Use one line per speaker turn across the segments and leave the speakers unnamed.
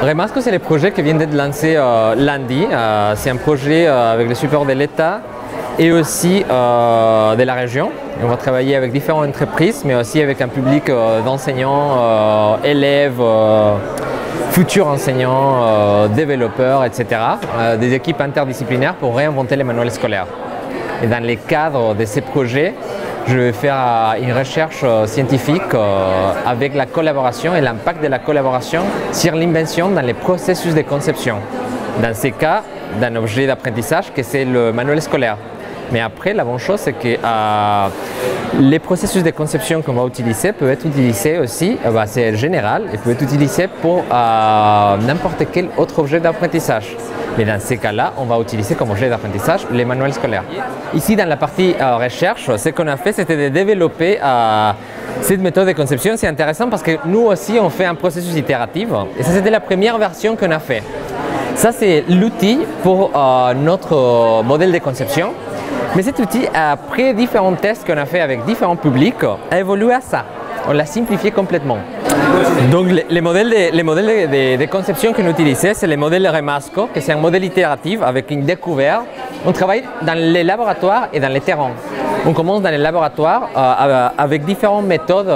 Remasco, c'est le projet qui vient d'être lancé lundi. C'est un projet avec le support de l'État et aussi de la région. Et on va travailler avec différentes entreprises, mais aussi avec un public d'enseignants, élèves, futurs enseignants, développeurs, etc. Des équipes interdisciplinaires pour réinventer les manuels scolaires. Et dans les cadres de ces projets, je vais faire une recherche scientifique avec la collaboration et l'impact de la collaboration sur l'invention dans les processus de conception. Dans ces cas, d'un objet d'apprentissage que c'est le manuel scolaire. Mais après, la bonne chose, c'est que les processus de conception qu'on va utiliser peuvent être utilisés aussi, c'est général, et peuvent être utilisés pour n'importe quel autre objet d'apprentissage. Mais dans ces cas-là, on va utiliser comme objet d'apprentissage les manuels scolaires. Ici, dans la partie recherche, ce qu'on a fait, c'était de développer cette méthode de conception. C'est intéressant parce que nous aussi, on fait un processus itératif. Et ça, c'était la première version qu'on a fait. Ça, c'est l'outil pour notre modèle de conception. Mais cet outil, après différents tests qu'on a fait avec différents publics, a évolué à ça. On l'a simplifié complètement. Donc les modèles de conception qu'on utilisait, c'est le modèle Remasco, qui c'est un modèle itératif avec une découverte. On travaille dans les laboratoires et dans les terrains. On commence dans les laboratoires avec différentes méthodes,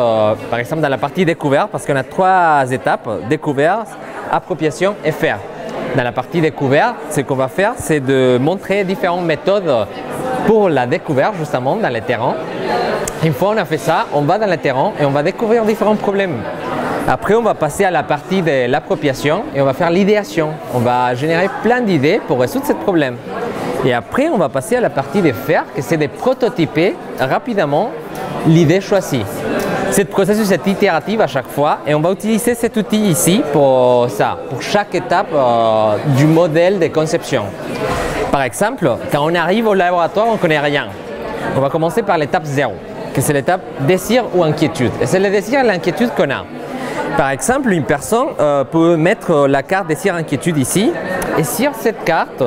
par exemple dans la partie découverte, parce qu'on a 3 étapes, découverte, appropriation et faire. Dans la partie découverte, ce qu'on va faire, c'est de montrer différentes méthodes pour la découverte, justement, dans les terrains. Une fois on a fait ça, on va dans le terrain et on va découvrir différents problèmes. Après, on va passer à la partie de l'appropriation et on va faire l'idéation. On va générer plein d'idées pour résoudre ce problème. Et après, on va passer à la partie de faire, que c'est de prototyper rapidement l'idée choisie. Ce processus est itératif à chaque fois et on va utiliser cet outil ici pour ça, pour chaque étape du modèle de conception. Par exemple, quand on arrive au laboratoire, on ne connaît rien. On va commencer par l'étape 0, que c'est l'étape désir ou inquiétude. Et c'est le désir et l'inquiétude qu'on a. Par exemple, une personne peut mettre la carte désir-inquiétude ici. Et sur cette carte,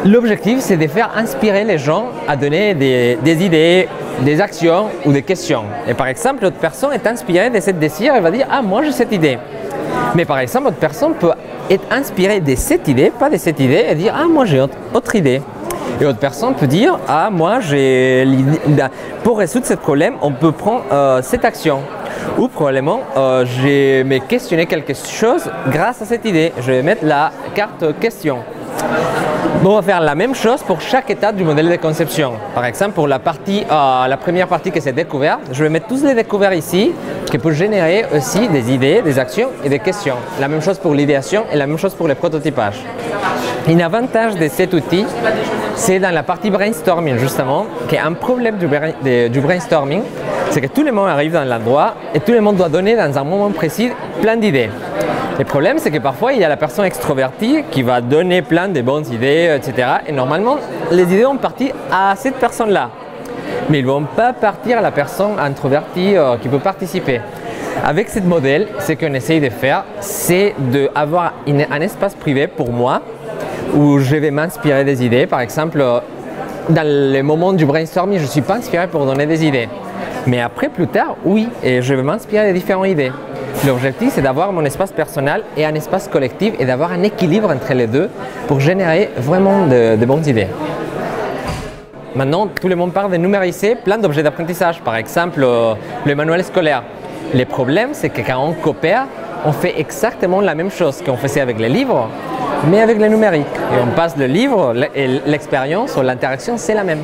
l'objectif, c'est de faire inspirer les gens à donner des idées, des actions ou des questions. Et par exemple, l'autre personne est inspirée de cette désir et va dire « Ah, moi j'ai cette idée ». Mais par exemple, l'autre personne peut être inspirée de cette idée, pas de cette idée, et dire « Ah, moi j'ai autre idée ». Et l'autre personne peut dire « Ah, moi j'ai l'idée, pour résoudre ce problème, on peut prendre cette action ». Ou probablement, je vais me questionner quelque chose grâce à cette idée. Je vais mettre la carte question. On va faire la même chose pour chaque étape du modèle de conception. Par exemple, pour la première partie que c'est découverte, je vais mettre tous les découvertes ici qui peuvent générer aussi des idées, des actions et des questions. La même chose pour l'idéation et la même chose pour le prototypage. Un avantage de cet outil, c'est dans la partie brainstorming justement, qu'un problème du brainstorming, c'est que tout le monde arrive dans l'endroit et tout le monde doit donner dans un moment précis plein d'idées. Le problème, c'est que parfois, il y a la personne extrovertie qui va donner plein de bonnes idées, etc. Et normalement, les idées vont partir à cette personne-là. Mais ils ne vont pas partir à la personne introvertie qui peut participer. Avec ce modèle, ce qu'on essaye de faire, c'est d'avoir un espace privé pour moi où je vais m'inspirer des idées. Par exemple, dans le moment du brainstorming, je ne suis pas inspiré pour donner des idées. Mais après, plus tard, oui, et je vais m'inspirer de différentes idées. L'objectif, c'est d'avoir mon espace personnel et un espace collectif et d'avoir un équilibre entre les deux pour générer vraiment de bonnes idées. Maintenant, tout le monde parle de numériser plein d'objets d'apprentissage, par exemple le manuel scolaire. Le problème, c'est que quand on coopère, on fait exactement la même chose qu'on faisait avec les livres, mais avec le numérique. Et on passe le livre et l'expérience ou l'interaction, c'est la même.